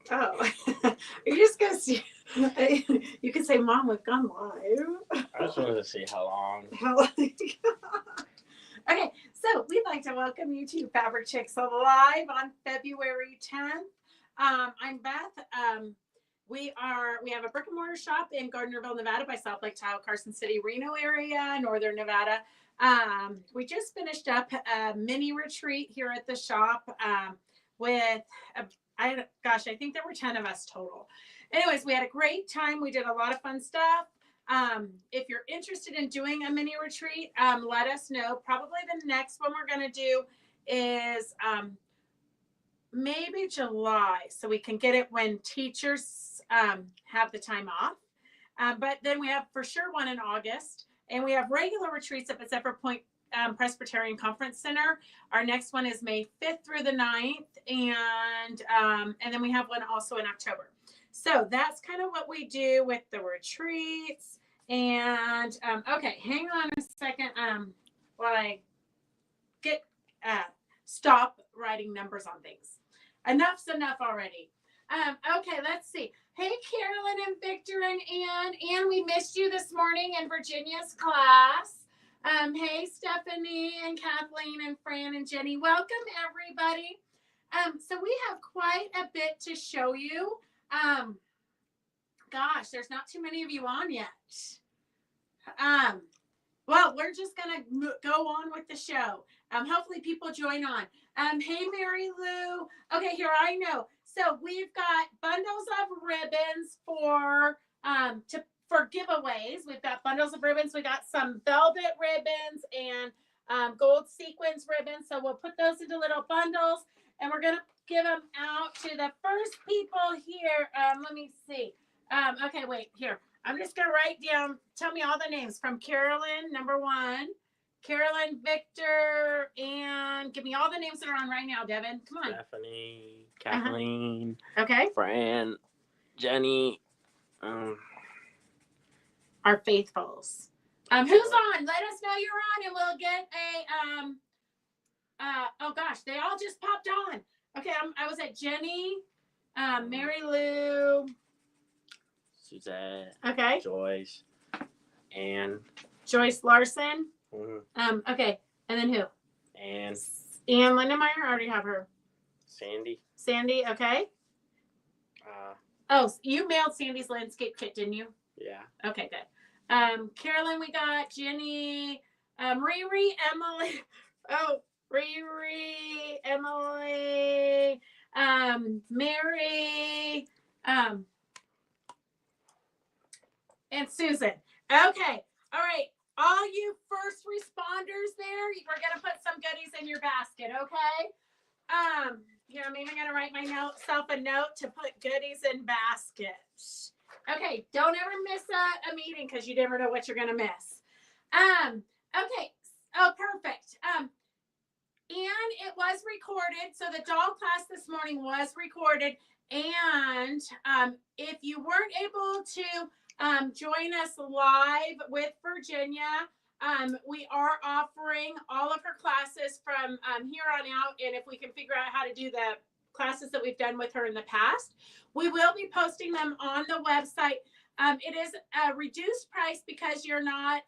Oh, you just gonna see. You can say, "Mom, we've gone live." I just wanted to see how long. How? Okay, so we'd like to welcome you to Fabric Chicks Live on February 10th. I'm Beth. We have a brick and mortar shop in Gardnerville, Nevada, by South Lake Tahoe, Carson City, Reno area, Northern Nevada. We just finished up a mini retreat here at the shop with I think there were 10 of us total. Anyways, we had a great time. We did a lot of fun stuff. If you're interested in doing a mini retreat, let us know. Probably the next one we're going to do is maybe July, so we can get it when teachers have the time off. But then we have for sure one in August, and we have regular retreats up at Zephyr Point Presbyterian Conference Center. Our next one is May 5th through the 9th, and then we have one also in October. So that's kind of what we do with the retreats. And okay, hang on a second while I get stop writing numbers on things. Enough's enough already. Okay, let's see. Hey, Carolyn and Victor and Ann. Ann, we missed you this morning in Virginia's class. Hey, Stephanie and Kathleen and Fran and Jenny. Welcome, everybody. So we have quite a bit to show you. Gosh, there's not too many of you on yet. Well, we're just going to go on with the show. Hopefully people join on. Hey, Mary Lou. Okay, here I know. So we've got bundles of ribbons for giveaways. We've got bundles of ribbons. We got some velvet ribbons and gold sequins ribbons. So we'll put those into little bundles, and we're going to give them out to the first people here. Let me see. Okay, wait, here. I'm just going to write down, tell me all the names from Carolyn, number one, Carolyn, Victor, and give me all the names that are on right now, Devin. Come on. Stephanie, Kathleen, okay, Fran, Jenny, our faithfuls. Who's on? Let us know you're on, and we'll get a, oh gosh, they all just popped on. Okay, I was at Jenny, Mary Lou, Suzette, okay, Joyce, Ann, Joyce Larson. Mm-hmm. Okay, and then who? Ann Lindenmeyer. I already have her. Sandy. Okay. Oh, you mailed Sandy's landscape kit, didn't you? Yeah. Okay, good. Carolyn, we got Jenny, Riri, Emily. Oh, Riri, Emily, Mary, and Susan. Okay. All right. All you first responders there, we're going to put some goodies in your basket, okay? Here, I'm even going to write myself a note to put goodies in baskets. Okay, don't ever miss a meeting because you never know what you're going to miss. Okay. Oh, perfect. And it was recorded. So the doll class this morning was recorded. And if you weren't able to join us live with Virginia, we are offering all of her classes from here on out. And if we can figure out how to do the classes that we've done with her in the past, we will be posting them on the website. It is a reduced price because you're not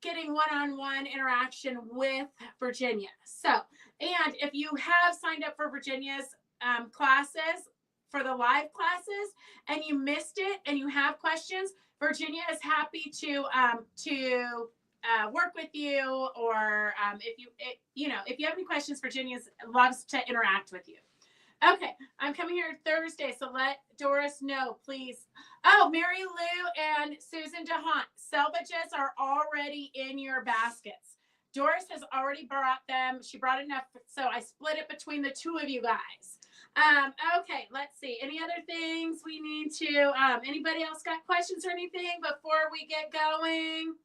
getting one-on-one interaction with Virginia. So, and if you have signed up for Virginia's classes, for the live classes, and you missed it and you have questions, Virginia is happy to work with you, or if you have any questions, Virginia loves to interact with you. Okay, I'm coming here Thursday, so let Doris know, please. Oh, Mary Lou and Susan DeHaan, selvages are already in your baskets. Doris has already brought them. She brought enough, so I split it between the two of you guys. Okay, let's see. Any other things we need to, anybody else got questions or anything before we get going?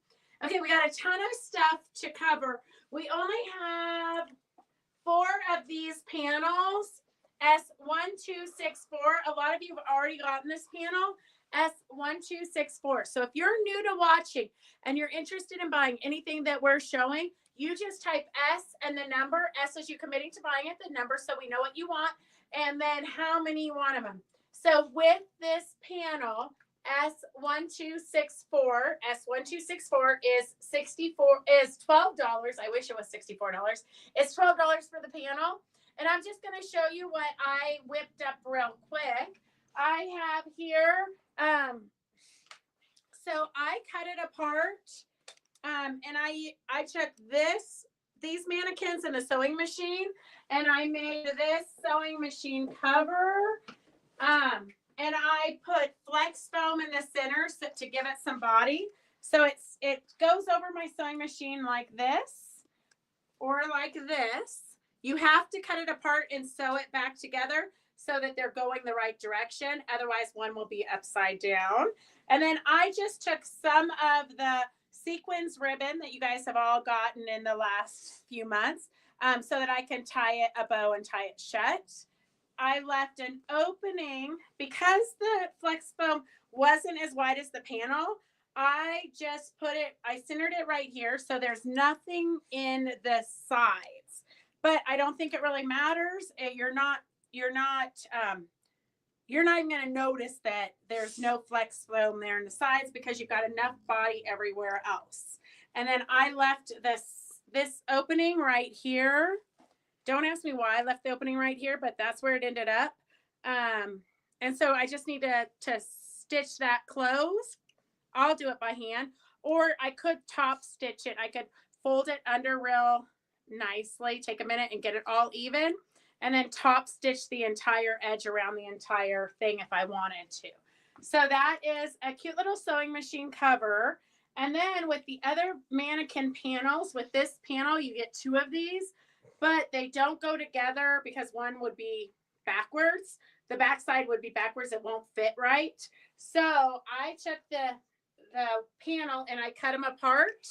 Okay, we got a ton of stuff to cover. We only have 4 of these panels, S1264. A lot of you have already gotten this panel, S1264. So if you're new to watching and you're interested in buying anything that we're showing, you just type S and the number. S is you committing to buying it, the number, so we know what you want. and then how many you want of them. So with this panel, S1264 is $12. I wish it was $64. It's $12 for the panel. And I'm just going to show you what I whipped up real quick. I have here, so I cut it apart, and I took these mannequins in a sewing machine, and I made this sewing machine cover. And I put flex foam in the center to give it some body. So it goes over my sewing machine like this or like this. You have to cut it apart and sew it back together so that they're going the right direction. Otherwise, one will be upside down. And then I just took some of the sequins ribbon that you guys have all gotten in the last few months, so that I can tie it a bow and tie it shut. I left an opening because the flex foam wasn't as wide as the panel. I just I centered it right here. So there's nothing in the sides, but I don't think it really matters. You're not even going to notice that there's no flex foam there in the sides because you've got enough body everywhere else. And then I left this opening right here. Don't ask me why I left the opening right here, but that's where it ended up. And so I just need to stitch that closed. I'll do it by hand, or I could top stitch it. I could fold it under real nicely, take a minute and get it all even, and then top stitch the entire edge around the entire thing if I wanted to. So that is a cute little sewing machine cover. And then with the other mannequin panels, with this panel, you get 2 of these, but they don't go together because one would be backwards. The back side would be backwards. It won't fit right. So I took the panel and I cut them apart.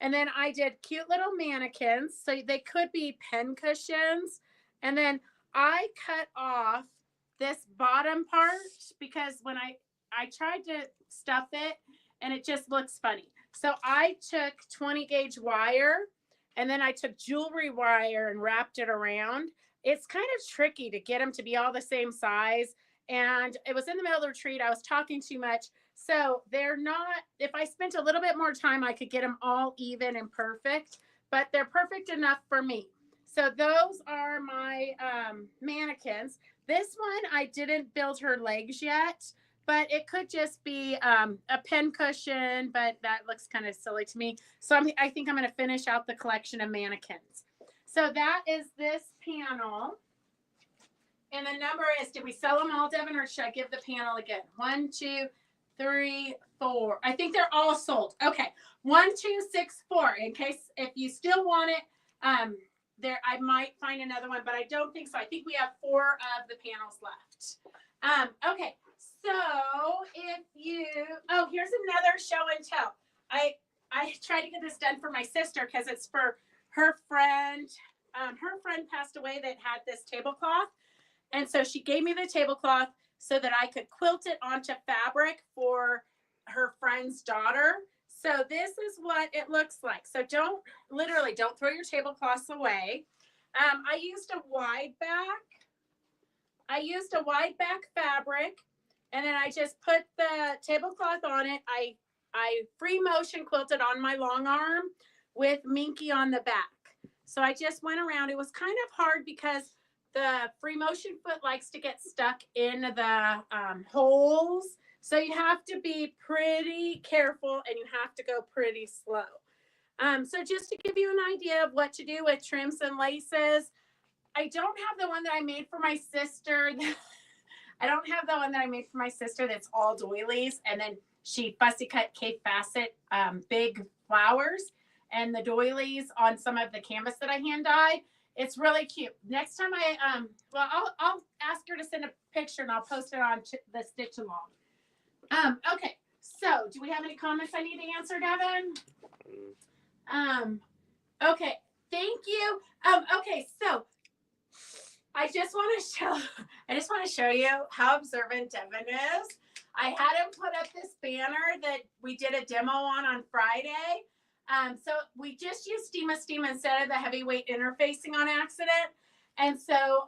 And then I did cute little mannequins. So they could be pen cushions. And then I cut off this bottom part because when I tried to stuff it and it just looks funny. So I took 20 gauge wire, and then I took jewelry wire and wrapped it around. It's kind of tricky to get them to be all the same size. And it was in the middle of the retreat. I was talking too much. So they're not, if I spent a little bit more time, I could get them all even and perfect, but they're perfect enough for me. So those are my mannequins. This one, I didn't build her legs yet, but it could just be a pen cushion, but that looks kind of silly to me. So I think I'm going to finish out the collection of mannequins. So that is this panel. And the number is, did we sell them all, Devin, or should I give the panel again? 1, 2, 3, 4. I think they're all sold. Okay. 1, 2, 6, 4. In case if you still want it, there I might find another one, but I don't think so. I think we have 4 of the panels left. Okay. So here's another show and tell. I tried to get this done for my sister because it's for her friend. Her friend passed away that had this tablecloth. And so she gave me the tablecloth so that I could quilt it onto fabric for her friend's daughter. So this is what it looks like. So don't throw your tablecloths away. I used a wide back fabric, and then I just put the tablecloth on it. I free motion quilted on my long arm with Minky on the back. So I just went around. It was kind of hard because the free motion foot likes to get stuck in the holes. So you have to be pretty careful and you have to go pretty slow. So just to give you an idea of what to do with trims and laces, I don't have the one that I made for my sister. That's all doilies. And then she fussy cut Cape Bassett big flowers and the doilies on some of the canvas that I hand dyed. It's really cute. Next time I'll ask her to send a picture and I'll post it on the stitch along. Okay, so do we have any comments I need to answer, Devin? Okay, thank you. Okay, so I just want to show you how observant Devin is. I had him put up this banner that we did a demo on Friday. So we just used Steam instead of the heavyweight interfacing on accident. And so,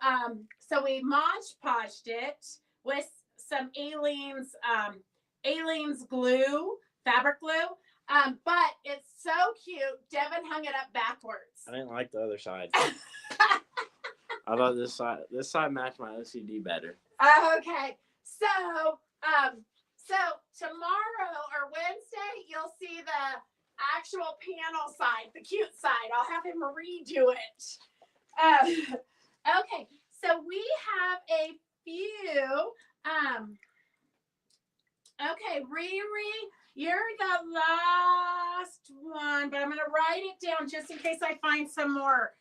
so we Mod Podged it with some Aleene's glue, fabric glue. But it's so cute. Devin hung it up backwards. I didn't like the other side. I thought this side matched my OCD better. Okay. So, so tomorrow or Wednesday, you'll see the actual panel side, the cute side. I'll have him redo it. Okay. So we have a few. Okay, Riri, you're the last one, but I'm going to write it down just in case I find some more.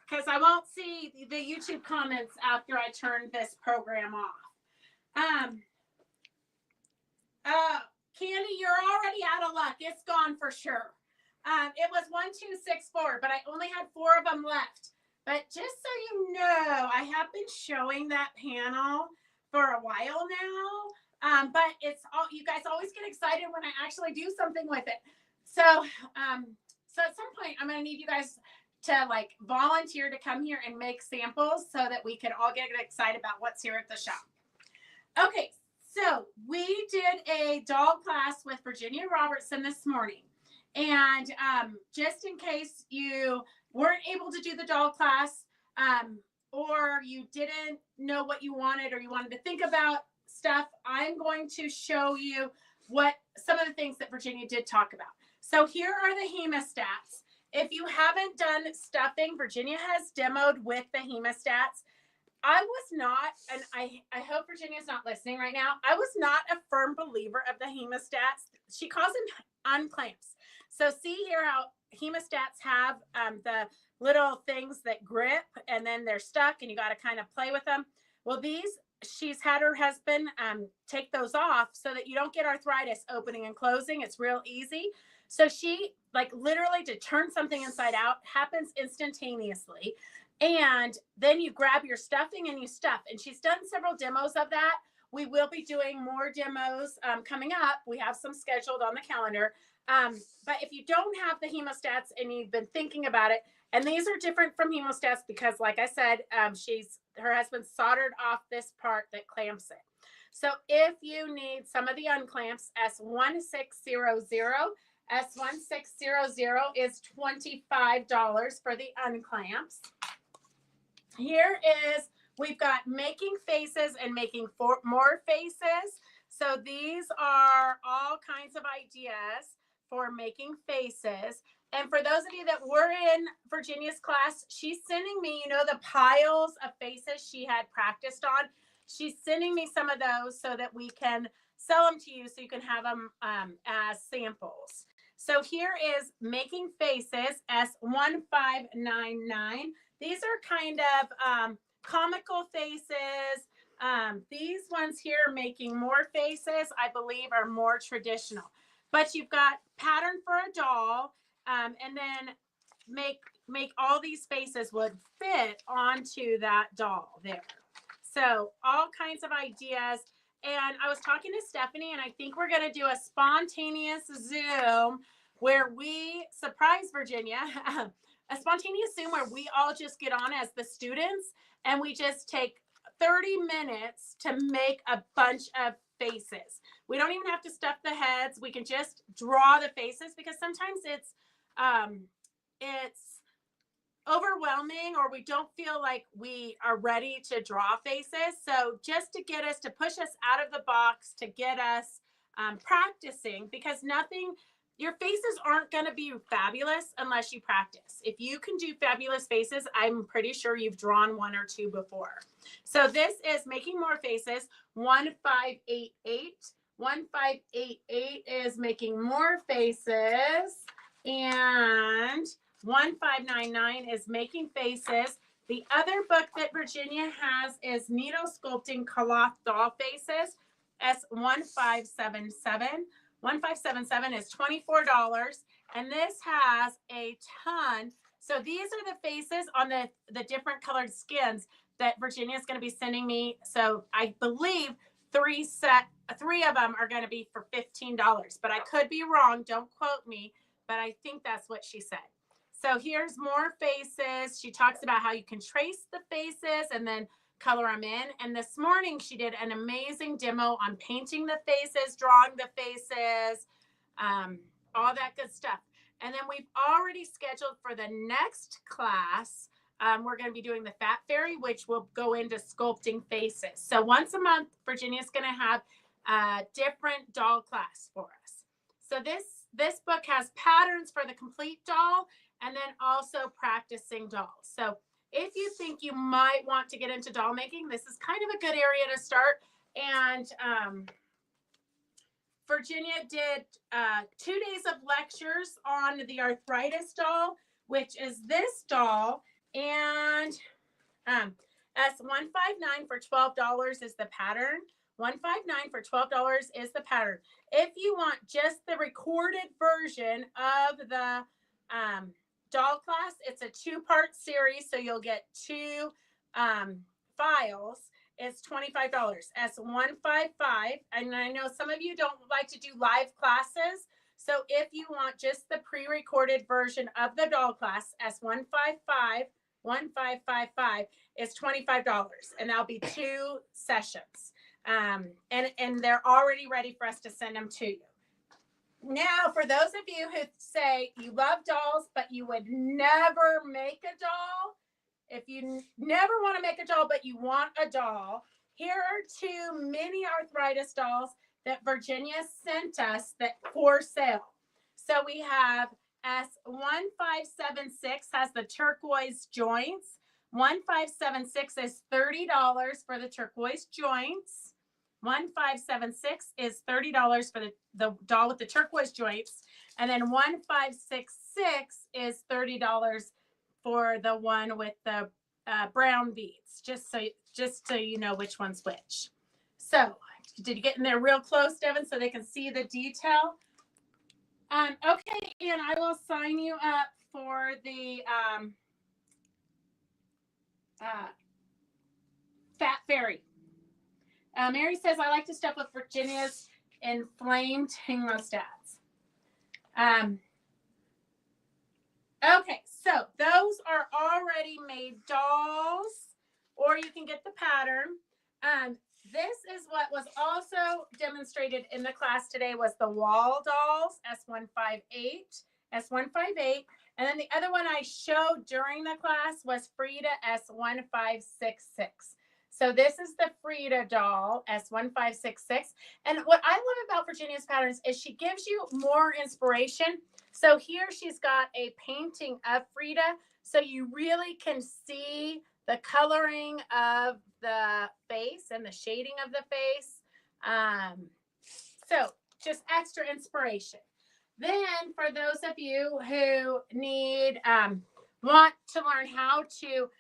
Because I won't see the YouTube comments after I turn this program off. Candy, you're already out of luck. It's gone for sure. It was 1, 2, 6, 4, but I only had 4 of them left. But just so you know, I have been showing that panel for a while now. But it's all, you guys always get excited when I actually do something with it. So, so at some point, I'm going to need you guys to like volunteer to come here and make samples so that we can all get excited about what's here at the shop. Okay, so we did a doll class with Virginia Robertson this morning. And just in case you weren't able to do the doll class or you didn't know what you wanted or you wanted to think about stuff, I'm going to show you what some of the things that Virginia did talk about. So here are the hemostats. If you haven't done stuffing, Virginia has demoed with the hemostats. I was not, and I hope Virginia's not listening right now, I was not a firm believer of the hemostats. She calls them unclamps. So see here how hemostats have the little things that grip and then they're stuck and you got to kind of play with them. Well, these, she's had her husband take those off so that you don't get arthritis opening and closing. It's real easy. So she, like, literally to turn something inside out happens instantaneously. And then you grab your stuffing and you stuff. And she's done several demos of that. We will be doing more demos coming up. We have some scheduled on the calendar. But if you don't have the hemostats and you've been thinking about it, and these are different from hemostats because, like I said, her husband soldered off this part that clamps it. So if you need some of the unclamps, S1600, S1600 is $25 for the unclamps. Here is, we've got making faces and making more faces. So these are all kinds of ideas for making faces. And for those of you that were in Virginia's class, she's sending me, you know, the piles of faces she had practiced on. She's sending me some of those so that we can sell them to you so you can have them as samples. So here is making faces, S1599. These are kind of comical faces. These ones here, making more faces, I believe are more traditional. But you've got pattern for a doll, and then make all these faces would fit onto that doll there. So all kinds of ideas. And I was talking to Stephanie, and I think we're going to do a spontaneous Zoom where we surprise Virginia, a spontaneous Zoom where we all just get on as the students and we just take 30 minutes to make a bunch of faces. We don't even have to stuff the heads. We can just draw the faces because sometimes it's overwhelming or we don't feel like we are ready to draw faces. So just to get us, to push us out of the box, to get us practicing, because your faces aren't going to be fabulous unless you practice. If you can do fabulous faces, I'm pretty sure you've drawn 1 or 2 before. So this is making more faces, 1588. 1588 is making more faces, and 1599 is making faces. The other book that Virginia has is Needle Sculpting Cloth Doll Faces, S1577. 1577 is $24, and this has a ton. So these are the faces on the different colored skins that Virginia is going to be sending me. So I believe 3 of them are going to be for $15, but I could be wrong. Don't quote me, but I think that's what she said. So here's more faces. She talks about how you can trace the faces and then color them in. And this morning she did an amazing demo on painting the faces, drawing the faces, all that good stuff. And then we've already scheduled for the next class. We're going to be doing the Fat Fairy, which will go into sculpting faces. So once a month, Virginia's going to have a different doll class for us. So this book has patterns for the complete doll and then also practicing dolls. So if you think you might want to get into doll making, this is kind of a good area to start. And Virginia did 2 days of lectures on the arthritis doll, which is this doll. And S159 for $12 is the pattern. 159 for $12 is the pattern. If you want just the recorded version of the doll class, it's a 2-part series, so you'll get 2 files. It's $25. S155, and I know some of you don't like to do live classes, so if you want just the pre-recorded version of the doll class, S155 1555 is $25, and that'll be 2 sessions. And they're already ready for us to send them to you. Now, for those of you who say you love dolls, but you would never make a doll, if you never want to make a doll, but you want a doll, here are 2 mini arthritis dolls that Virginia sent us that for sale. So we have S1576 has the turquoise joints. 1576 is $30 for the turquoise joints. 1576 is $30 for the doll with the turquoise joints. And then 1566 is $30 for the one with the brown beads, just so you know which one's which. So did you get in there real close, Devin, so they can see the detail? Okay, and I will sign you up for the Fat Fairy. Mary says, I like to stuff with Virginia's inflamed hemostats. Okay, so those are already made dolls, or you can get the pattern. This is what was also demonstrated in the class today was the wall dolls, S158, S158. And then the other one I showed during the class was Frida, S1566. So this is the Frida doll, S1566. And what I love about Virginia's patterns is she gives you more inspiration. So here she's got a painting of Frida, so you really can see the coloring of the face and the shading of the face. So just extra inspiration. Then for those of you who want to learn how to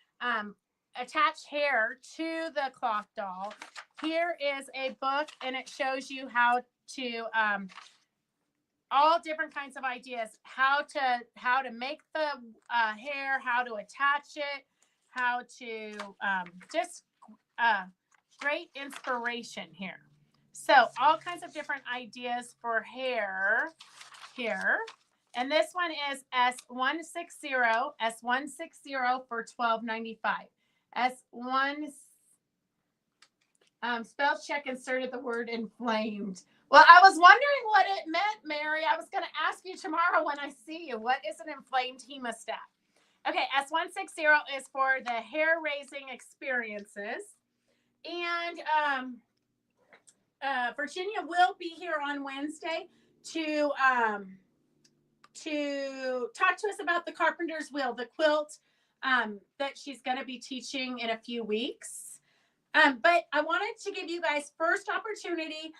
attach hair to the cloth doll, here is a book, and it shows you how to all different kinds of ideas, how to make the hair, how to attach it, how to just great inspiration here. So all kinds of different ideas for hair here. And this one is S160 for $12.95. S1 spell check inserted the word inflamed. Well, I was wondering what it meant, Mary. I was going to ask you tomorrow when I see you. What is an inflamed hemostat? Okay, S160 is for the hair-raising experiences. And Virginia will be here on Wednesday to talk to us about the Carpenter's Wheel, the quilt that she's going to be teaching in a few weeks. But I wanted to give you guys first opportunity.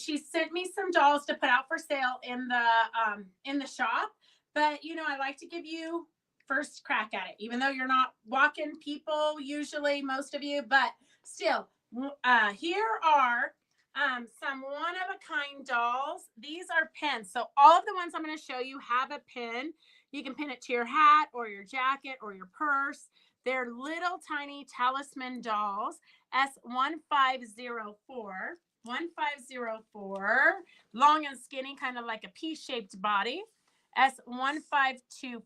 She sent me some dolls to put out for sale in the shop. But, you know, I like to give you first crack at it, even though you're not walking people usually, most of you. But still, here are some one-of-a-kind dolls. These are pins. So all of the ones I'm going to show you have a pin. You can pin it to your hat or your jacket or your purse. They're little tiny talisman dolls. S1504, 1504, long and skinny, kind of like a P-shaped body. S1524.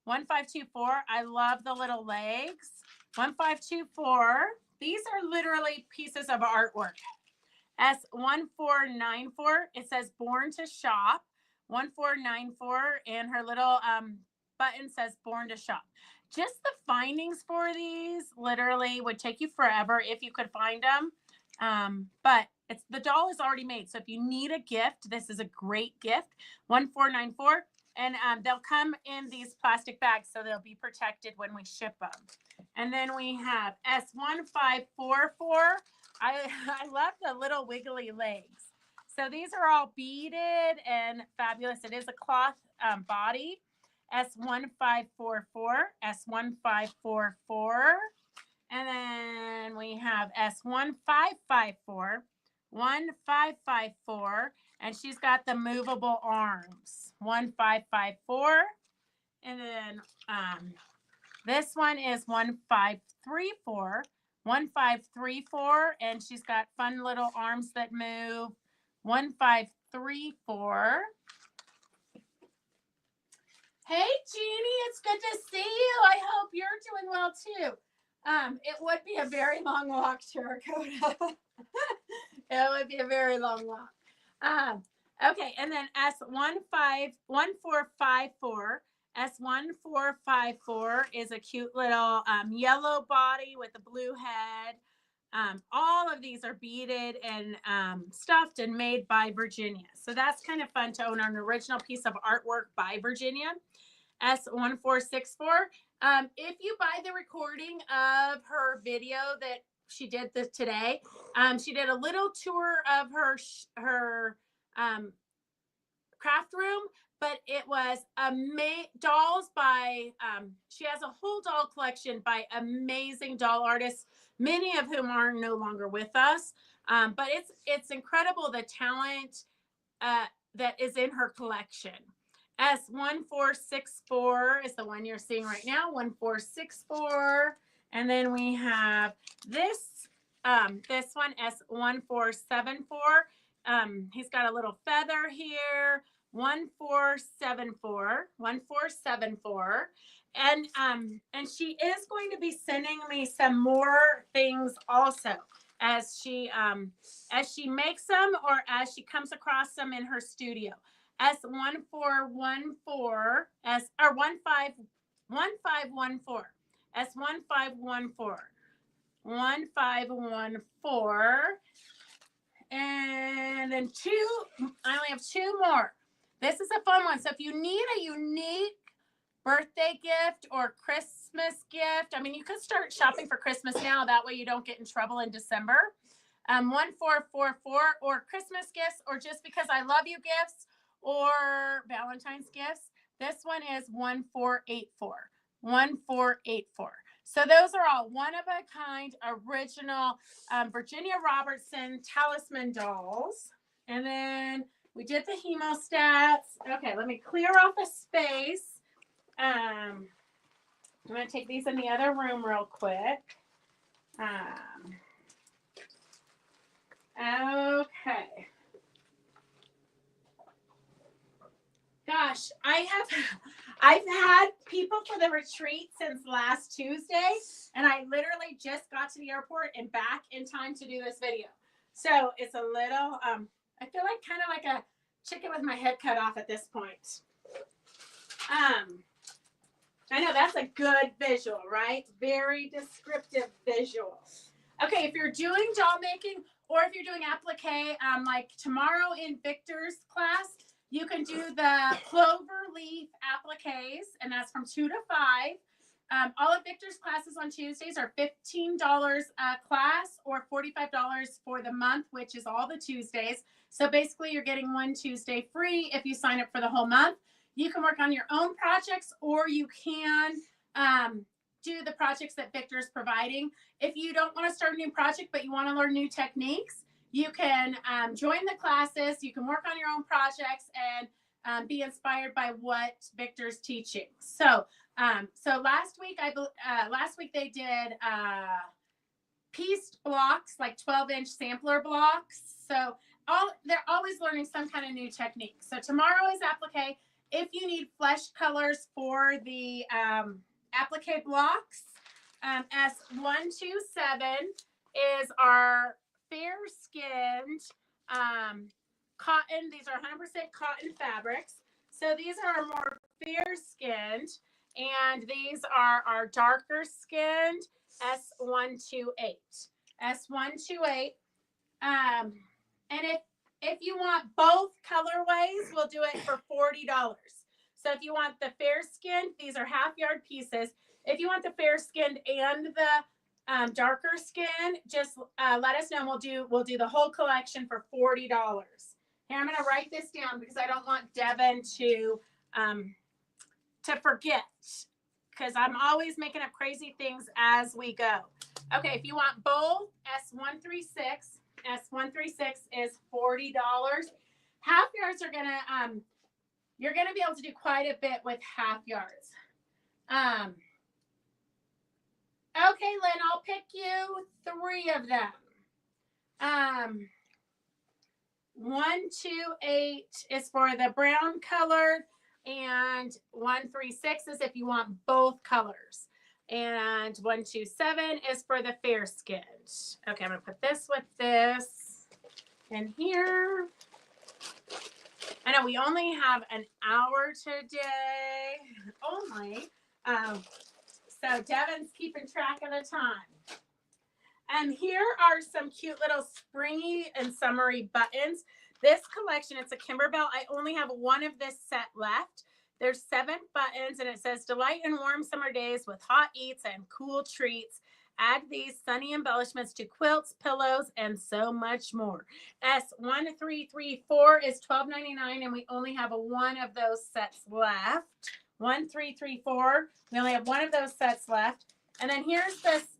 1524. I love the little legs. 1524. These are literally pieces of artwork. S1494. It says Born to Shop. 1494. And her little button says Born to Shop. Just the findings for these literally would take you forever if you could find them. But the doll is already made. So if you need a gift, this is a great gift. 1494. And they'll come in these plastic bags, so they'll be protected when we ship them. And then we have S1544. I love the little wiggly legs. So these are all beaded and fabulous. It is a cloth body. S1544, S1544. And then we have S1554, 1554. And she's got the movable arms. 1554. And then this one is 1534. 1534. And she's got fun little arms that move. 1534. Hey, Jeannie, it's good to see you. I hope you're doing well too. It would be a very long walk, Terracotta. It would be a very long walk. Okay, and then S1454. S1454 is a cute little yellow body with a blue head. All of these are beaded and stuffed and made by Virginia. So that's kind of fun to own an original piece of artwork by Virginia. S1464. If you buy the recording of her video that she did this today, she did a little tour of her craft room, but it was dolls by, she has a whole doll collection by amazing doll artists, many of whom are no longer with us. But it's incredible the talent that is in her collection. S1464 is the one you're seeing right now, 1464. And then we have this one, S1474. He's got a little feather here, 1474, 1474. And she is going to be sending me some more things also as she makes them or as she comes across them in her studio. S1414, S1514, S1514, 1514. And then I only have two more. This is a fun one. So if you need a unique birthday gift or Christmas gift, I mean, you could start shopping for Christmas now. That way you don't get in trouble in December. 1444 or Christmas gifts or just because I love you gifts or Valentine's gifts. This one is 1484. 1484. So those are all one-of-a-kind original Virginia Robertson talisman dolls. And then we did the hemostats. Okay, let me clear off a space. I'm going to take these in the other room real quick. Okay. Gosh, I've had people for the retreat since last Tuesday, and I literally just got to the airport and back in time to do this video. So it's a little, I feel like kind of like a chicken with my head cut off at this point. I know that's a good visual, right? Very descriptive visual. Okay, if you're doing doll making or if you're doing applique, like tomorrow in Victor's class, you can do the clover leaf appliques, and that's from 2 to 5. All of Victor's classes on Tuesdays are $15 a class or $45 for the month, which is all the Tuesdays. So basically, you're getting one Tuesday free if you sign up for the whole month. You can work on your own projects, or you can do the projects that Victor is providing. If you don't want to start a new project, but you want to learn new techniques, you can join the classes. You can work on your own projects and be inspired by what Victor's teaching. So last week they did pieced blocks, like 12-inch sampler blocks. So they're always learning some kind of new technique. So tomorrow is applique, if you need flesh colors for the applique blocks, S127 is our fair-skinned cotton. These are 100% cotton fabrics. So these are more fair-skinned, and these are our darker-skinned S128. S128. And if you want both colorways, we'll do it for $40. So if you want the fair skinned, these are half yard pieces. If you want the fair skinned and the darker skin, just let us know. And we'll do the whole collection for $40. Here, I'm going to write this down because I don't want Devin to forget, because I'm always making up crazy things as we go. Okay, if you want both S136. S136 is $40. Half yards are gonna you're gonna be able to do quite a bit with half yards. Okay, Lynn, I'll pick you 3 of them. 128 is for the brown colored, and 136 is if you want both colors. And 127 is for the fair skinned. Okay, I'm gonna put this with this in here. I know we only have an hour today, only. So Devin's keeping track of the time. And here are some cute little springy and summery buttons. This collection, it's a Kimberbell. I only have one of this set left. There's 7 buttons, and it says, delight in warm summer days with hot eats and cool treats. Add these sunny embellishments to quilts, pillows, and so much more. S1334 is $12.99, and we only have one of those sets left. 1334, we only have one of those sets left. And then here's this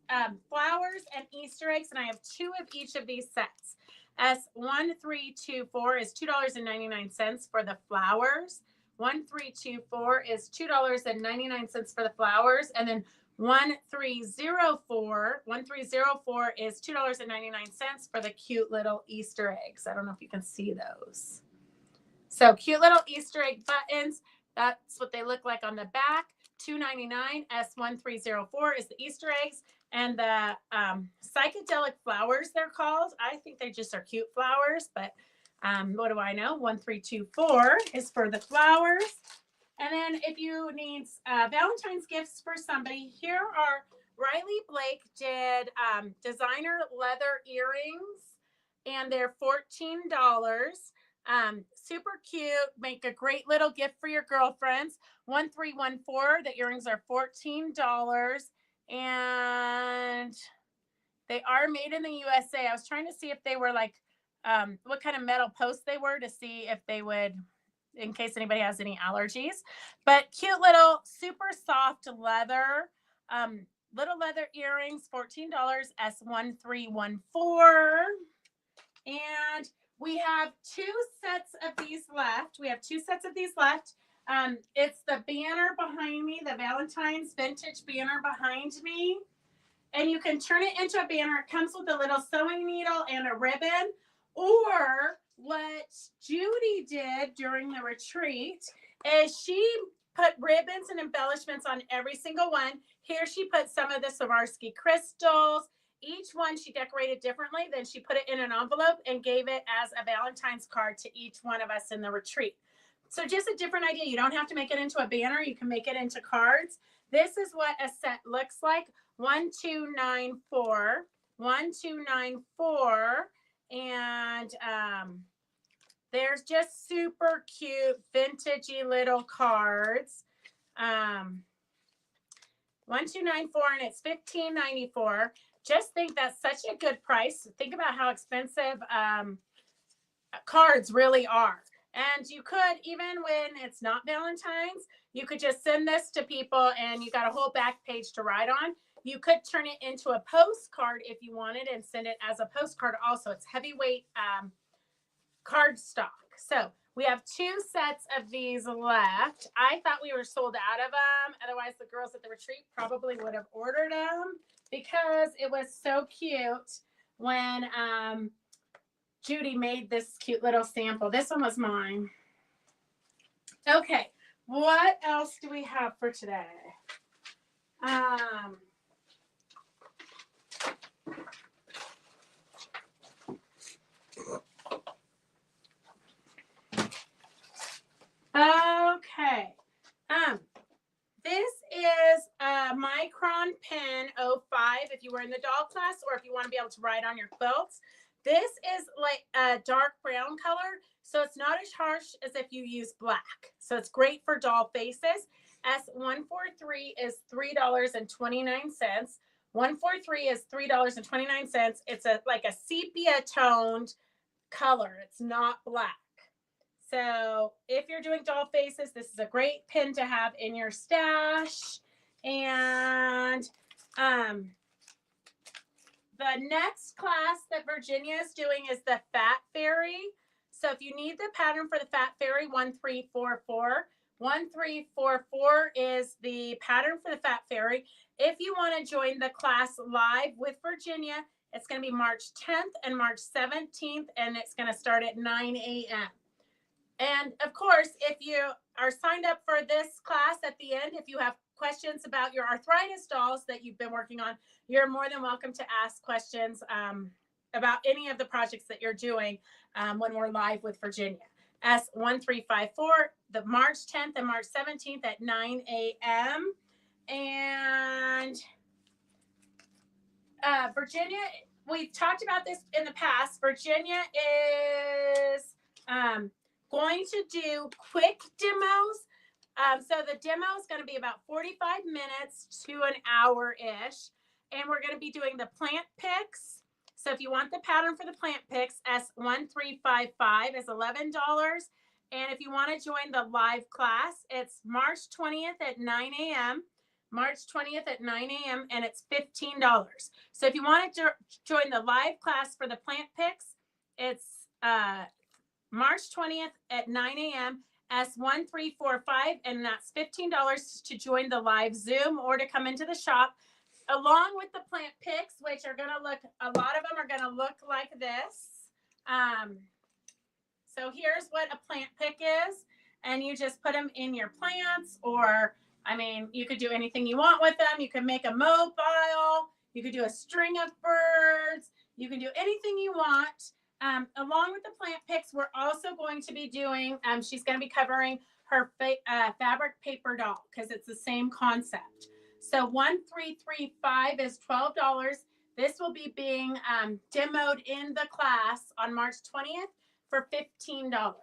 flowers and Easter eggs, and I have 2 of each of these sets. S1324 is $2.99 for the flowers. 1324 is $2.99 for the flowers, and then 1304 is $2.99 for the cute little Easter eggs. I don't know if you can see those. So cute little Easter egg buttons. That's what they look like on the back. $2.99. S1304 is the Easter eggs, and the psychedelic flowers, they're called. I think they just are cute flowers, but what do I know? 1324 is for the flowers. And then if you need Valentine's gifts for somebody, here are Riley Blake did designer leather earrings, and they're $14. Super cute. Make a great little gift for your girlfriends. 1314, the earrings are $14. And they are made in the USA. I was trying to see if they were like, what kind of metal posts they were, to see if they would, in case anybody has any allergies. But cute little super soft leather, little leather earrings, $14. S1314. And we have 2 sets of these left. It's the banner behind me, the Valentine's vintage banner behind me. And you can turn it into a banner. It comes with a little sewing needle and a ribbon. Or what Judy did during the retreat is she put ribbons and embellishments on every single one. Here she put some of the Swarovski crystals. Each one she decorated differently. Then she put it in an envelope and gave it as a Valentine's card to each one of us in the retreat. So just a different idea. You don't have to make it into a banner. You can make it into cards. This is what a set looks like. 1294, 1294. And there's just super cute vintagey little cards. 1294, and it's $15.94. Just think that's such a good price. Think about how expensive cards really are. And you could, even when it's not Valentine's, you could just send this to people, and you got a whole back page to write on. You could turn it into a postcard if you wanted and send it as a postcard also. It's heavyweight card stock. So we have 2 sets of these left. I thought we were sold out of them. Otherwise, the girls at the retreat probably would have ordered them, because it was so cute when Judy made this cute little sample. This one was mine. Okay. What else do we have for today? Okay. This is a Micron Pen 05 if you were in the doll class or if you want to be able to write on your quilts. This is like a dark brown color, so it's not as harsh as if you use black. So it's great for doll faces. S143 is $3.29. 143 is $3.29. It's like a sepia toned color. It's not black. So if you're doing doll faces, this is a great pin to have in your stash. And the next class that Virginia is doing is the Fat Fairy. So if you need the pattern for the Fat Fairy, 1344. 1344 is the pattern for the Fat Fairy. If you want to join the class live with Virginia, it's going to be March 10th and March 17th, and it's going to start at 9 a.m. And of course, if you are signed up for this class at the end, if you have questions about your arthritis dolls that you've been working on, you're more than welcome to ask questions about any of the projects that you're doing when we're live with Virginia. S1354, the March 10th and March 17th at 9 a.m. And Virginia, we've talked about this in the past. Virginia is going to do quick demos. So the demo is going to be about 45 minutes to an hour-ish. And we're going to be doing the plant picks. So if you want the pattern for the plant picks, S1355 is $11. And if you want to join the live class, it's March 20th at 9 a.m. March 20th at 9 a.m. and it's $15. So if you want to join the live class for the plant picks, it's March 20th at 9 a.m. S1345, and that's $15 to join the live Zoom or to come into the shop, along with the plant picks, which are going to look, a lot of them are going to look like this. So here's what a plant pick is, and you just put them in your plants, or, I mean, you could do anything you want with them. You can make a mobile, you could do a string of birds, you can do anything you want. Along with the plant picks, we're also going to be doing, she's going to be covering her fabric paper doll because it's the same concept. So 1335 is $12. This will be being demoed in the class on March 20th for $15.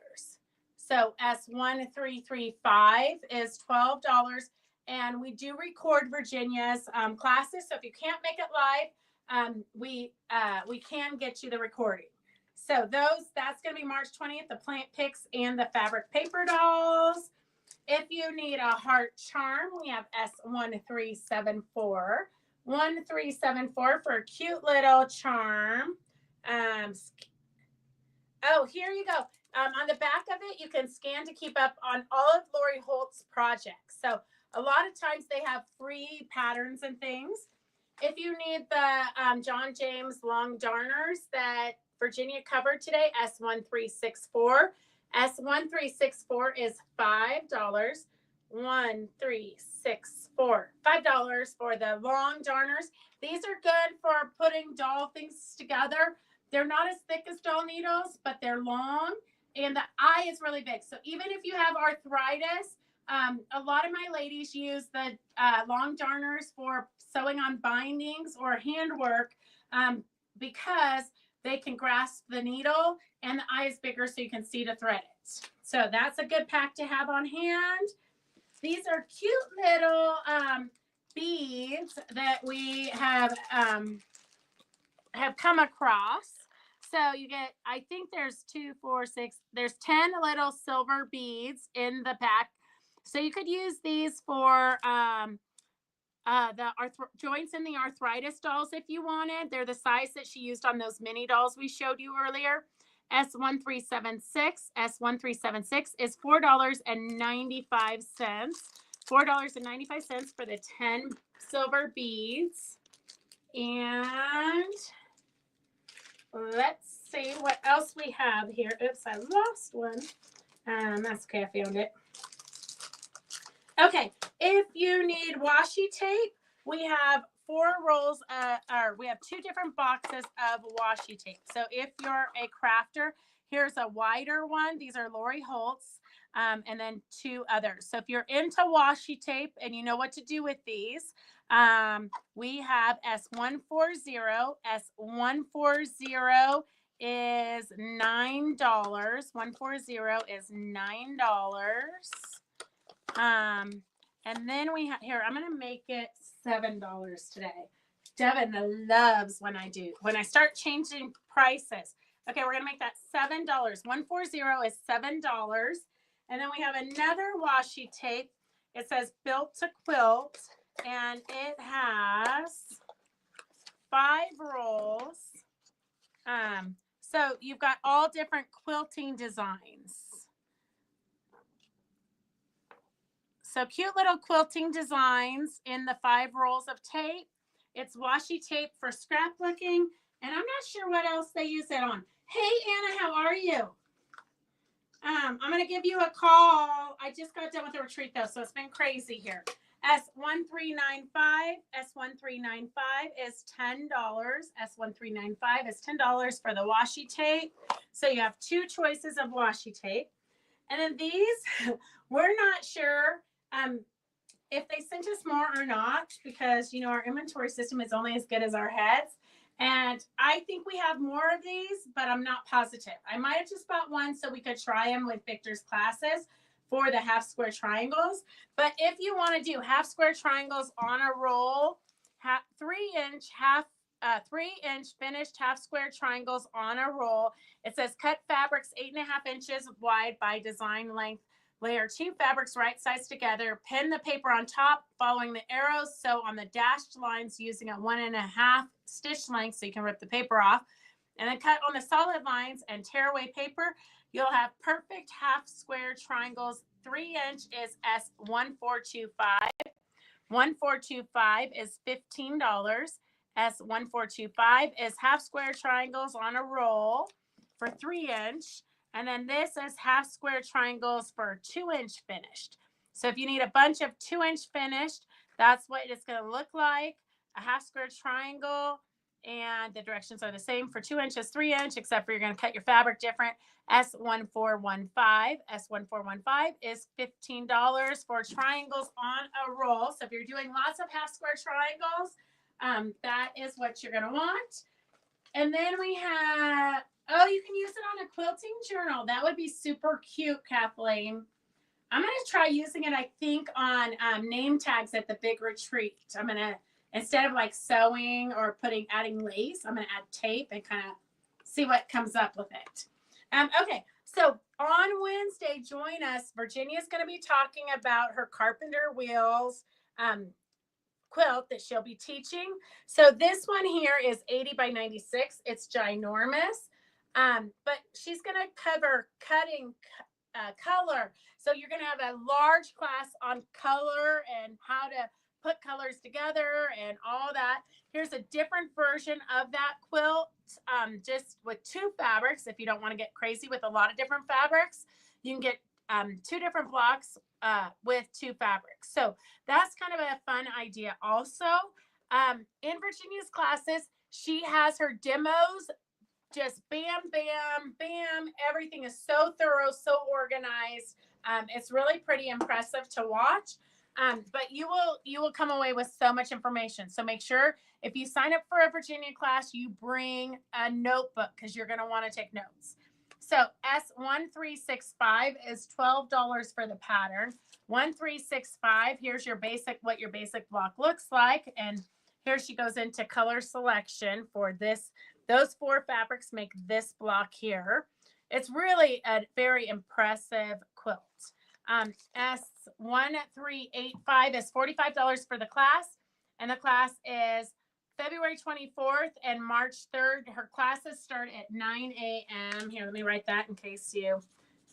So S1335 is $12. And we do record Virginia's classes. So if you can't make it live, we can get you the recording. So that's going to be March 20th, the plant picks and the fabric paper dolls. If you need a heart charm, we have S1374. 1374 for a cute little charm. Oh, here you go. On the back of it, you can scan to keep up on all of Lori Holt's projects. So a lot of times they have free patterns and things. If you need the John James long darners that Virginia covered today, S1364. S1364 is $5. 1364. $5 for the long darners. These are good for putting doll things together. They're not as thick as doll needles, but they're long, and the eye is really big. So even if you have arthritis, a lot of my ladies use the long darners for sewing on bindings or handwork because they can grasp the needle and the eye is bigger so you can see to thread it. So that's a good pack to have on hand. These are cute little beads that we have come across. So you get, I think there's 2, 4, 6, there's 10 little silver beads in the pack. So you could use these for the joints in the arthritis dolls if you wanted. They're the size that she used on those mini dolls we showed you earlier. S1376. S1376 is $4.95. $4.95 for the 10 silver beads. And let's see what else we have here. Oops, I lost one. That's okay, I found it. Okay, if you need washi tape, we have 4 rolls, or we have 2 different boxes of washi tape. So if you're a crafter, here's a wider one. These are Lori Holt's, and then 2 others. So if you're into washi tape and you know what to do with these, we have S140. S140 is $9. 140 is $9. And then we have here, I'm gonna make it $7 today. Devin loves when I start changing prices. Okay, we're gonna make that $7. 140 is $7. And then we have another washi tape. It says Built to Quilt, and it has 5 rolls. So you've got all different quilting designs. So cute little quilting designs in the 5 rolls of tape. It's washi tape for scrapbooking, and I'm not sure what else they use it on. Hey, Anna, how are you? I'm going to give you a call. I just got done with the retreat, though, so it's been crazy here. S1395. S1395 is $10. S1395 is $10 for the washi tape. So you have 2 choices of washi tape. And then these, we're not sure if they sent us more or not, because, you know, our inventory system is only as good as our heads. And I think we have more of these, but I'm not positive. I might have just bought one so we could try them with Victor's classes for the half square triangles. But if you want to do half square triangles on a roll, 3-inch finished half square triangles on a roll. It says cut fabrics 8.5 inches wide by design length. Layer 2 fabrics right sides together. Pin the paper on top, following the arrows. Sew on the dashed lines using a 1.5 stitch length so you can rip the paper off. And then cut on the solid lines and tear away paper. You'll have perfect half square triangles. 3-inch is S1425. 1425 is $15. S1425 is half square triangles on a roll for 3-inch. And then this is half square triangles for 2-inch finished. So if you need a bunch of 2-inch finished, that's what it's going to look like. A half square triangle, and the directions are the same for 2 inches, 3-inch, except for you're going to cut your fabric different. S1415. S1415 is $15 for triangles on a roll. So if you're doing lots of half square triangles, that is what you're going to want. And then we have, oh, you can use it on a quilting journal. That would be super cute, Kathleen. I'm going to try using it, I think, on name tags at the big retreat. I'm going to, instead of like sewing or adding lace, I'm going to add tape and kind of see what comes up with it. Okay, so on Wednesday, join us. Virginia's going to be talking about her carpenter wheels quilt that she'll be teaching. So this one here is 80 by 96. It's ginormous. But she's going to cover cutting color. So you're going to have a large class on color and how to put colors together and all that. Here's a different version of that quilt, just with 2 fabrics. If you don't want to get crazy with a lot of different fabrics, you can get 2 different blocks with 2 fabrics. So that's kind of a fun idea also. In Virginia's classes, she has her demos, just bam, bam, bam. Everything is so thorough, so organized. It's really pretty impressive to watch. But you will come away with so much information. So make sure if you sign up for a Virginia class, you bring a notebook because you're going to want to take notes. So S1365 is $12 for the pattern. 1365, here's your basic, what your basic block looks like. And here she goes into color selection for this. Those 4 fabrics make this block here. It's really a very impressive quilt. S1385 is $45 for the class. And the class is February 24th and March 3rd. Her classes start at 9 a.m. Here, let me write that in case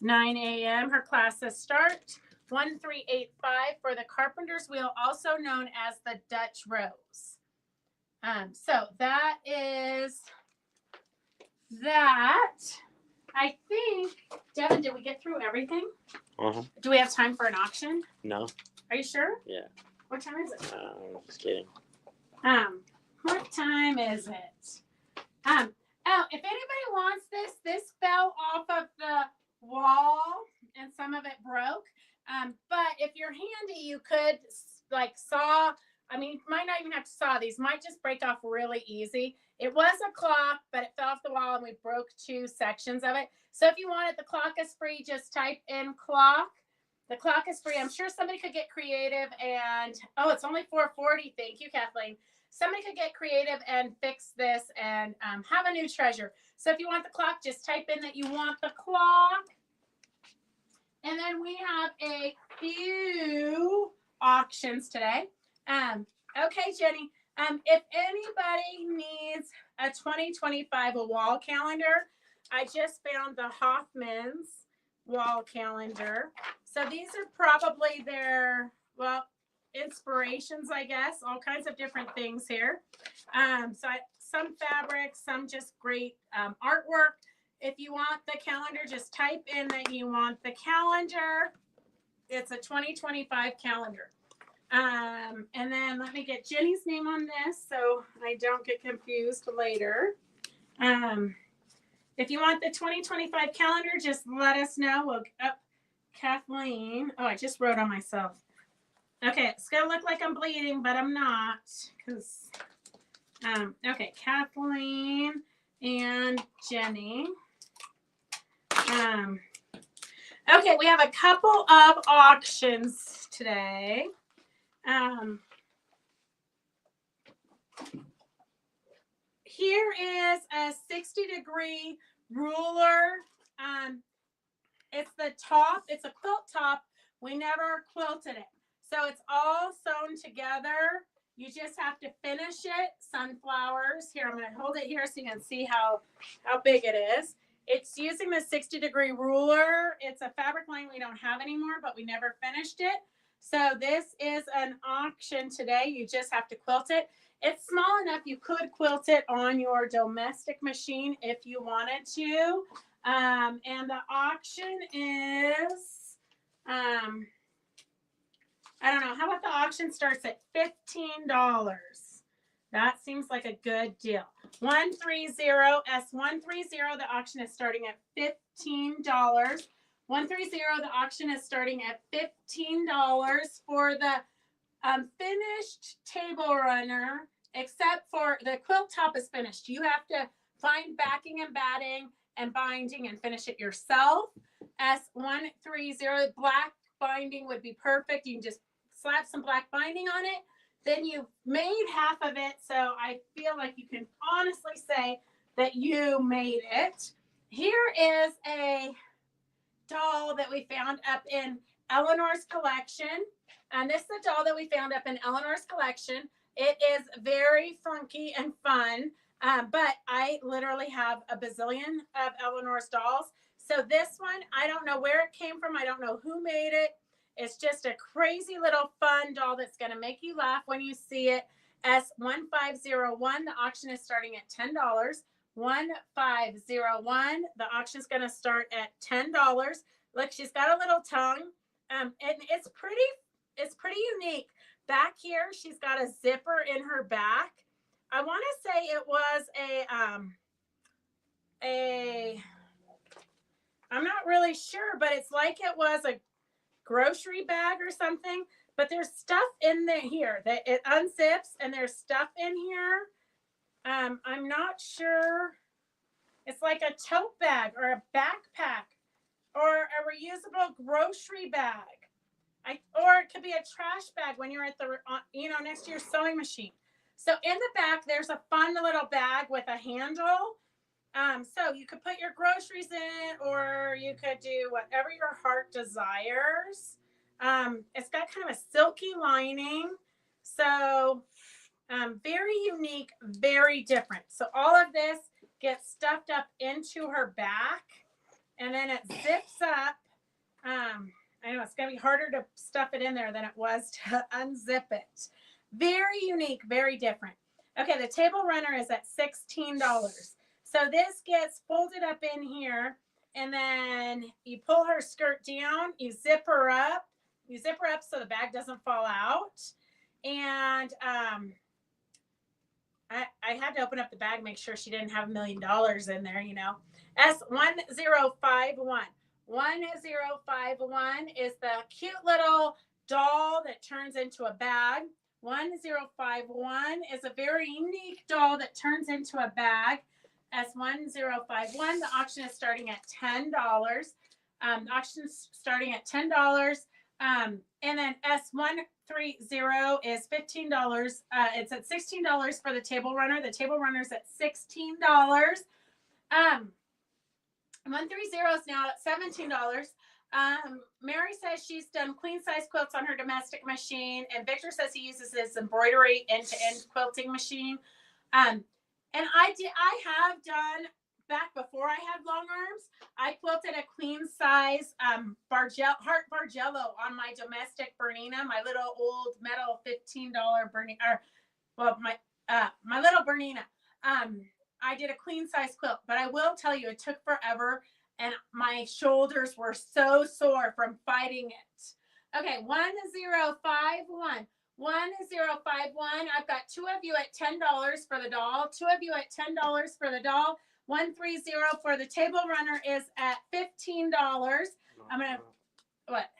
9 a.m. Her classes start. 1385 for the carpenter's wheel, also known as the Dutch rose. So that is that. I think, Devin, did we get through everything? Uh-huh. Do we have time for an auction? No. Are you sure? Yeah. What time is it? Just kidding. What time is it? Oh, if anybody wants this, this fell off of the wall and some of it broke. But if you're handy, you could like saw. I mean, you might not even have to saw these. Might just break off really easy. It was a clock, but it fell off the wall and we broke 2 sections of it. So if you want it, the clock is free. Just type in clock. The clock is free. I'm sure somebody could get creative and, oh, it's only $4.40. Thank you, Kathleen. Somebody could get creative and fix this and have a new treasure. So if you want the clock, just type in that you want the clock. And then we have a few auctions today. Okay, Jenny. If anybody needs a 2025 wall calendar, I just found the Hoffman's wall calendar. So these are probably their, well, inspirations, I guess, all kinds of different things here. Some fabrics, some just great artwork. If you want the calendar, just type in that you want the calendar. It's a 2025 calendar. And then let me get Jenny's name on this so I don't get confused later. If you want the 2025 calendar, just let us know. We'll Kathleen. Oh, I just wrote on myself. Okay, it's gonna look like I'm bleeding, but I'm not, because okay, Kathleen and Jenny. Okay, we have a couple of auctions today. Here is a 60-degree ruler. It's the top. It's a quilt top. We never quilted it. So it's all sewn together. You just have to finish it. Sunflowers. Here, I'm going to hold it here so you can see how big it is. It's using the 60-degree ruler. It's a fabric line we don't have anymore, but we never finished it. So this is an auction today. You just have to quilt it. It's small enough you could quilt it on your domestic machine if you wanted to. And the auction is, I don't know. How about the auction starts at $15? That seems like a good deal. 130 S130. The auction is starting at $15. 130. The auction is starting at $15 for the finished table runner. Except for the quilt top is finished. You have to find backing and batting and binding and finish it yourself. S130 black binding would be perfect. You can just slap some black binding on it. Then you've made half of it, so I feel like you can honestly say that you made it. Here is a doll that we found up in Eleanor's collection. And this is a doll that we found up in Eleanor's collection. It is very funky and fun, but I literally have a bazillion of Eleanor's dolls. So this one, I don't know where it came from. I don't know who made it. It's just a crazy little fun doll that's going to make you laugh when you see it. S1501, the auction is starting at $10. 1501, the auction is going to start at $10. Look, she's got a little tongue, and it's pretty unique. Back here, she's got a zipper in her back. I want to say it was I'm not really sure, but it's like it was a grocery bag or something. But there's stuff in there here that it unzips, and there's stuff in here. I'm not sure. It's like a tote bag or a backpack or a reusable grocery bag. Or it could be a trash bag when you're at the, next to your sewing machine. So in the back, there's a fun little bag with a handle. So you could put your groceries in it, or you could do whatever your heart desires. It's got kind of a silky lining. So very unique, very different. So all of this gets stuffed up into her back, and then it zips up. I know it's going to be harder to stuff it in there than it was to unzip it. Very unique, very different. Okay, the table runner is at $16. So this gets folded up in here. And then you pull her skirt down, you zip her up. You zip her up so the bag doesn't fall out. And I had to open up the bag, make sure she didn't have $1 million in there, you know. S1051. 1051 is the cute little doll that turns into a bag. 1051 is a very unique doll that turns into a bag. S1051, the auction is starting at $10. The auction's starting at $10. And then S130 is $15. It's at $16 for the table runner. The table runner's at $16. 130 is now at $17. Mary says she's done queen size quilts on her domestic machine, and Victor says he uses his embroidery end-to-end quilting machine. And I have done, back before I had long arms, I quilted a queen size heart Bargello on my domestic Bernina, my little old metal $15 Bernina, my little Bernina. I did a queen size quilt, but I will tell you, it took forever, and my shoulders were so sore from fighting it. Okay, 1051. 1051. I've got two of you at $10 for the doll. Two of you at $10 for the doll. 130 for the table runner is at $15. I'm gonna what?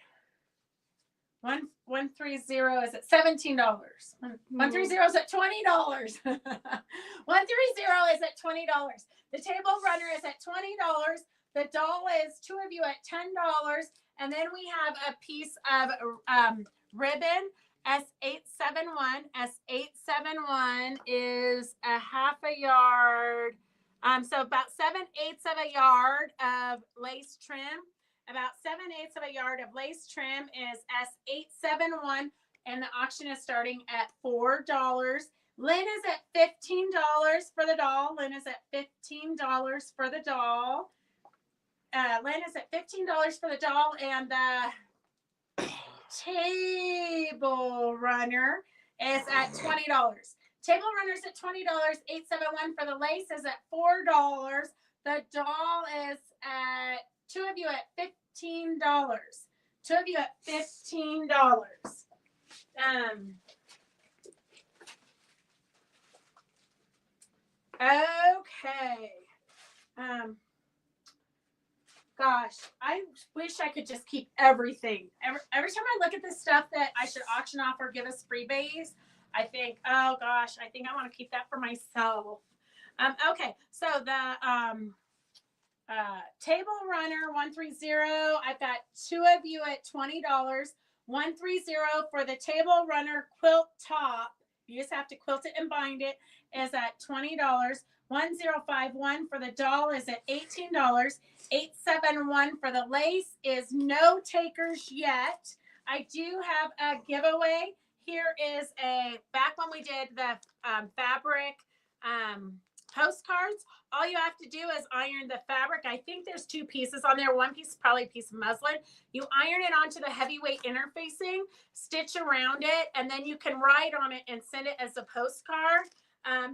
130 is at $17. 130 is at $20. 130 is at $20. The table runner is at $20. The doll is two of you at $10. And then we have a piece of ribbon, S871. S871 is a half a yard. So about 7/8 of a yard of lace trim. About 7/8 of a yard of lace trim is S871, and the auction is starting at $4. Lynn is at $15 for the doll. Lynn is at $15 for the doll. Lynn is at $15 for the doll, and the table runner is at $20. Table runner's at $20. 871 for the lace is at $4. The doll is at two of you at $15. Two of you at $15. Okay. Gosh, I wish I could just keep everything. Every time I look at this stuff that I should auction off or give us freebies, I think, oh gosh, I think I want to keep that for myself. Okay, so the table runner 130, I've got two of you at $20. 130 for the table runner quilt top, you just have to quilt it and bind it, is at $20. 1051 for the doll is at $18. 871 for the lace is no takers yet. I do have a giveaway. Here is back when we did the fabric postcards, all you have to do is iron the fabric. I think there's two pieces on there. One piece is probably a piece of muslin. You iron it onto the heavyweight interfacing, stitch around it, and then you can write on it and send it as a postcard.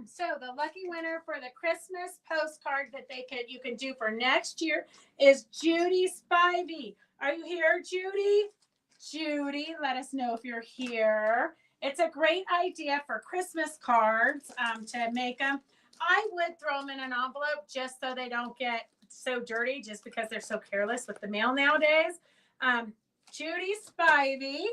So the lucky winner for the Christmas postcard that you can do for next year is Judy Spivey. Are you here, Judy? Judy, let us know if you're here. It's a great idea for Christmas cards to make them. I would throw them in an envelope just so they don't get so dirty, just because they're so careless with the mail nowadays. Judy Spivey.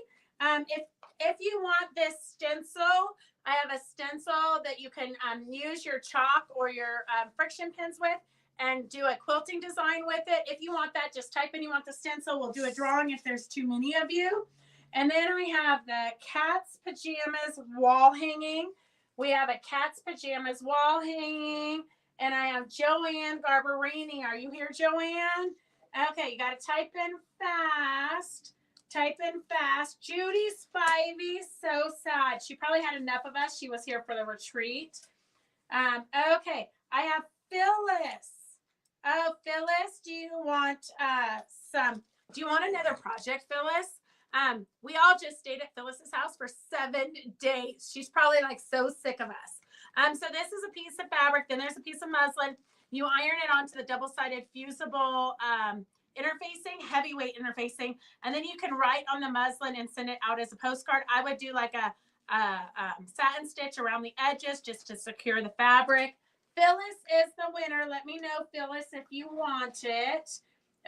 If you want this stencil, I have a stencil that you can use your chalk or your friction pins with and do a quilting design with it. If you want that, just type in you want the stencil. We'll do a drawing if there's too many of you. And then I have the cat's pajamas wall hanging. We have a cat's pajamas wall hanging. And I have Joanne Garbarini. Are you here, Joanne? Okay, you got to type in fast. Type in fast. Judy Spivey, so sad. She probably had enough of us. She was here for the retreat. Okay, I have Phyllis. Oh, Phyllis, do you want another project, Phyllis? We all just stayed at Phyllis's house for 7 days. She's probably like so sick of us. So this is a piece of fabric, then there's a piece of muslin, You iron it onto the double-sided fusible interfacing, heavyweight interfacing, and then you can write on the muslin and send it out as a postcard. I would do like a satin stitch around the edges just to secure the fabric. Phyllis is the winner. Let me know, Phyllis, if you want it.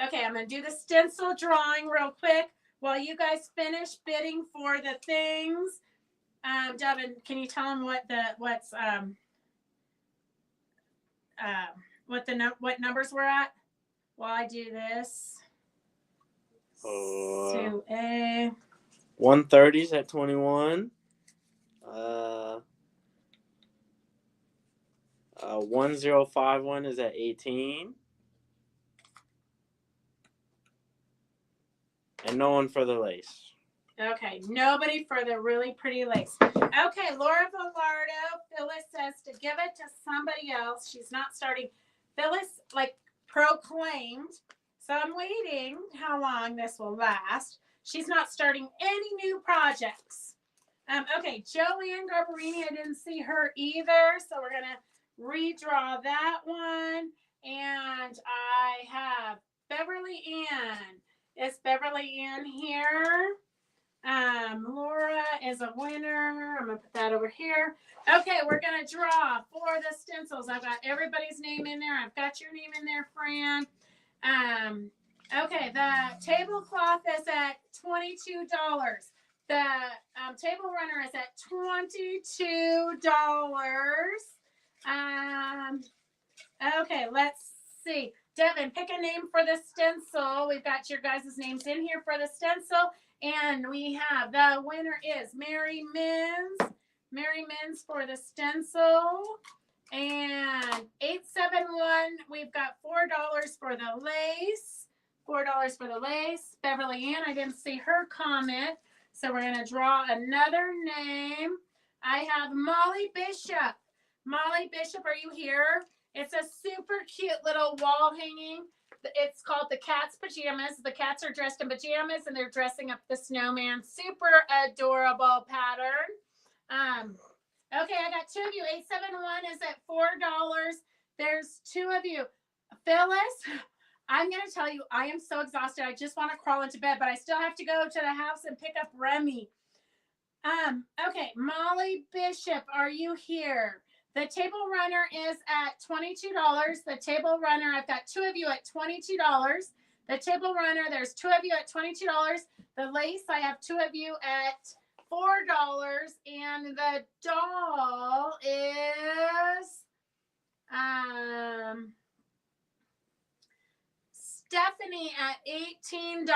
Okay, I'm going to do the stencil drawing real quick while you guys finish bidding for the things. Devin, can you tell them what numbers we're at while I do this? So 130's at 21. 1051 is at 18. And no one for the lace. Okay, nobody for the really pretty lace. Okay, Laura Villardo, Phyllis says to give it to somebody else. She's not starting. Phyllis, proclaimed. So I'm waiting how long this will last. She's not starting any new projects. Okay, Joanne Garbarini, I didn't see her either. So we're going to redraw that one. And I have Beverly Ann. Is Beverly Ann here? Laura is a winner. I'm going to put that over here. Okay, we're going to draw for the stencils. I've got everybody's name in there. I've got your name in there, Fran. Okay, the tablecloth is at $22. The table runner is at $22. Okay, let's see. Devin, pick a name for the stencil. We've got your guys' names in here for the stencil. And we have the winner is Mary Mins. Mary Mins for the stencil. And 871, we've got $4 for the lace. $4 for the lace. Beverly Ann, I didn't see her comment. So we're going to draw another name. I have Molly Bishop. Molly Bishop, are you here? It's a super cute little wall hanging. It's called the Cat's Pajamas. The cats are dressed in pajamas and they're dressing up the snowman. Super adorable pattern. Okay, I got two of you. 871 is at $4. There's two of you. Phyllis, I'm going to tell you, I am so exhausted. I just want to crawl into bed, but I still have to go to the house and pick up Remy. Okay, Molly Bishop, are you here? The table runner is at $22. The table runner, I've got two of you at $22. The table runner, there's two of you at $22. The lace, I have two of you at $4. And the doll is Stephanie at $18.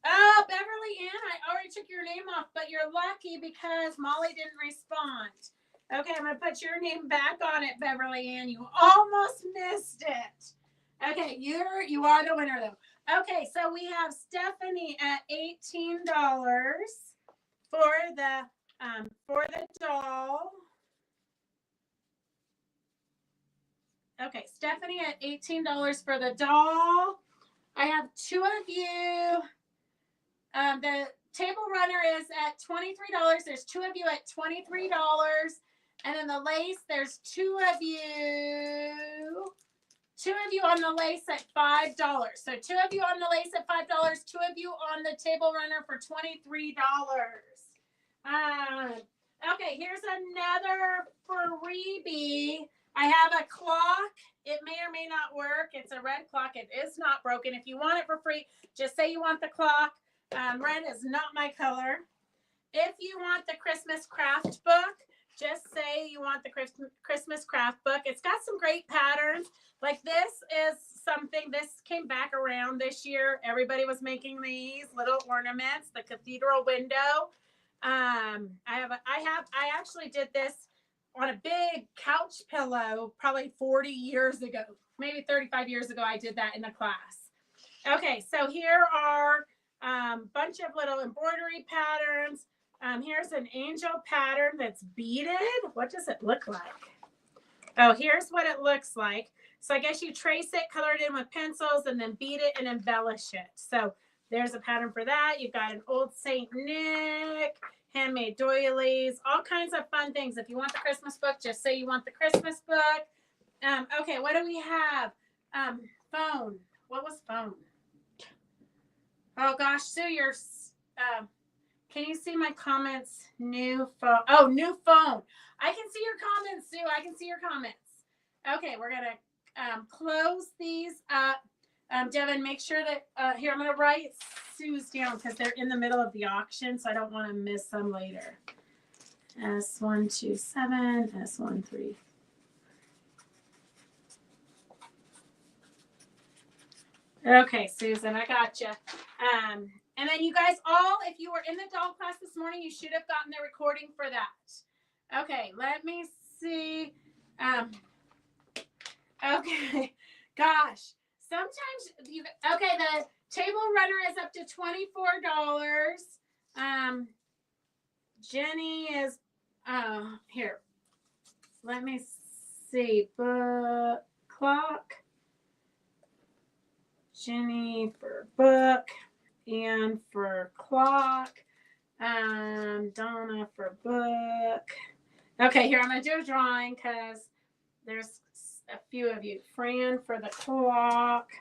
Oh, Beverly Ann, I already took your name off, but you're lucky because Molly didn't respond. Okay, I'm going to put your name back on it, Beverly Ann. You almost missed it. Okay, you are the winner, though. Okay, so we have Stephanie at $18 for the doll. Okay, Stephanie at $18 for the doll. I have two of you. The table runner is at $23. There's two of you at $23. And then the lace, there's two of you on the lace at $5. So two of you on the lace at $5, two of you on the table runner for $23. Okay, here's another freebie. I have a clock. It may or may not work. It's a red clock. It is not broken. If you want it for free, just say you want the clock. Red is not my color. If you want the Christmas craft book, just say you want the Christmas craft book. It's got some great patterns. Like this is something, this came back around this year. Everybody was making these little ornaments, the cathedral window. I actually did this on a big couch pillow probably 40 years ago, maybe 35 years ago. I did that in a class. Okay, so here are a bunch of little embroidery patterns. Here's an angel pattern that's beaded. What does it look like? Oh, here's what it looks like. So I guess you trace it, color it in with pencils, and then bead it and embellish it. So there's a pattern for that. You've got an old Saint Nick, handmade doilies, all kinds of fun things. If you want the Christmas book, just say you want the Christmas book. Okay, what do we have? Phone. What was phone? Oh gosh, Sue, you're. Can you see my comments? New phone. Oh, new phone. I can see your comments, Sue. I can see your comments. Okay, we're gonna close these up. Devin, make sure that here I'm gonna write Sue's down because they're in the middle of the auction, so I don't want to miss them later. S127, S13. Okay, Susan, I got you. And then you guys all, if you were in the doll class this morning, you should have gotten the recording for that. Okay, let me see. Okay, gosh, sometimes you. Okay, the table runner is up to $24. Jenny is. Here. Let me see. Book clock. Jenny for book. Anne for clock. Donna for book. Okay, here I'm gonna do a drawing because there's a few of you. Fran for the clock.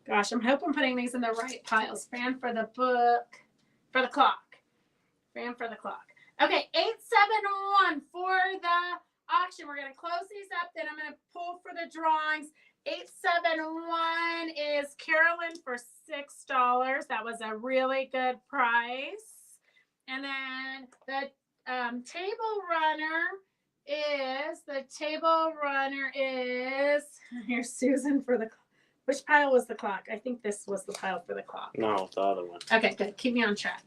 Gosh, I'm hoping I'm putting these in the right piles. Fran for the book. For the clock. Fran for the clock. Okay, 871 for the auction. We're gonna close these up. Then I'm gonna pull for the drawings. 871 is Carolyn for $6. That was a really good price. And then the table runner is here's Susan for the. Which pile was the clock? I think this was the pile for the clock. No, the other one. Okay, good. Keep me on track.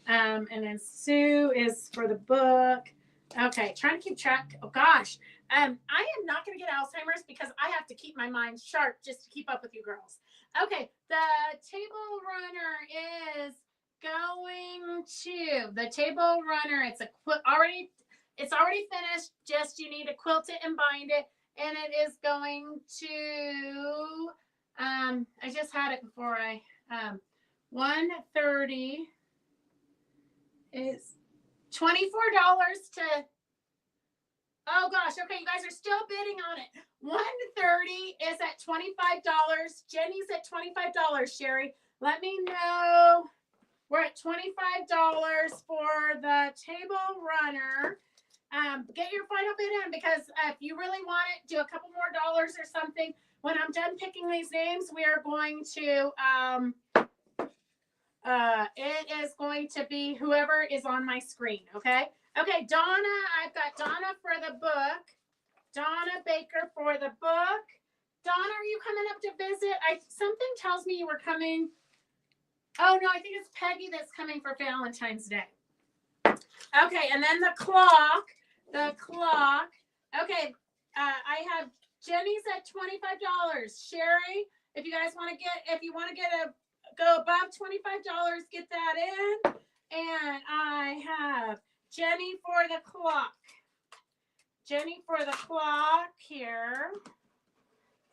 And then Sue is for the book. Okay, trying to keep track. Oh gosh. I am not going to get Alzheimer's because I have to keep my mind sharp just to keep up with you girls. Okay, the table runner is going to the table runner. It's already finished. Just you need to quilt it and bind it, and it is going to. I just had it before I 130 is $24 to. Oh gosh, okay, you guys are still bidding on it. 130 is at $25. Jenny's at $25, Sherry. Let me know. We're at $25 for the table runner. Get your final bid in because if you really want it, do a couple more dollars or something. When I'm done picking these names, we are going to it is going to be whoever is on my screen, okay? Okay, Donna, I've got Donna for the book. Donna Baker for the book. Donna, are you coming up to visit? Something tells me you were coming. Oh, no, I think it's Peggy that's coming for Valentine's Day. Okay, and then the clock. Okay, I have Jenny's at $25. Sherry, if you want to go above $25, get that in. And I have Jenny for the clock. Here.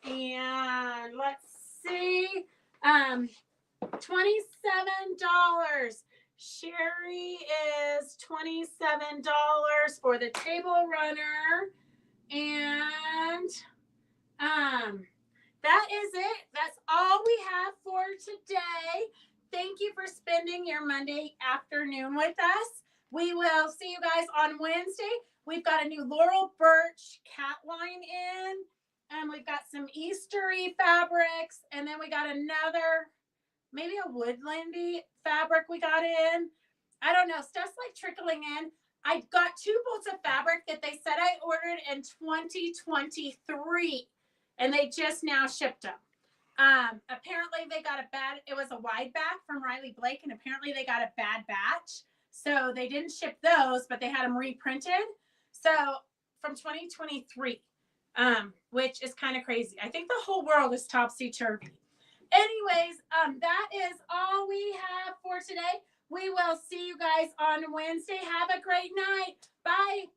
And let's see. $27. Sherry is $27 for the table runner. And that is it. That's all we have for today. Thank you for spending your Monday afternoon with us. We will see you guys on Wednesday. We've got a new Laurel Birch cat line in. And we've got some Eastery fabrics. And then we got another, maybe a woodlandy fabric we got in. I don't know. Stuff's like trickling in. I got 2 bolts of fabric that they said I ordered in 2023. And they just now shipped them. Apparently they got it was a wide back from Riley Blake, and apparently they got a bad batch. So they didn't ship those, but they had them reprinted. So from 2023, which is kind of crazy. I think the whole world is topsy-turvy. Anyways, that is all we have for today. We will see you guys on Wednesday. Have a great night. Bye.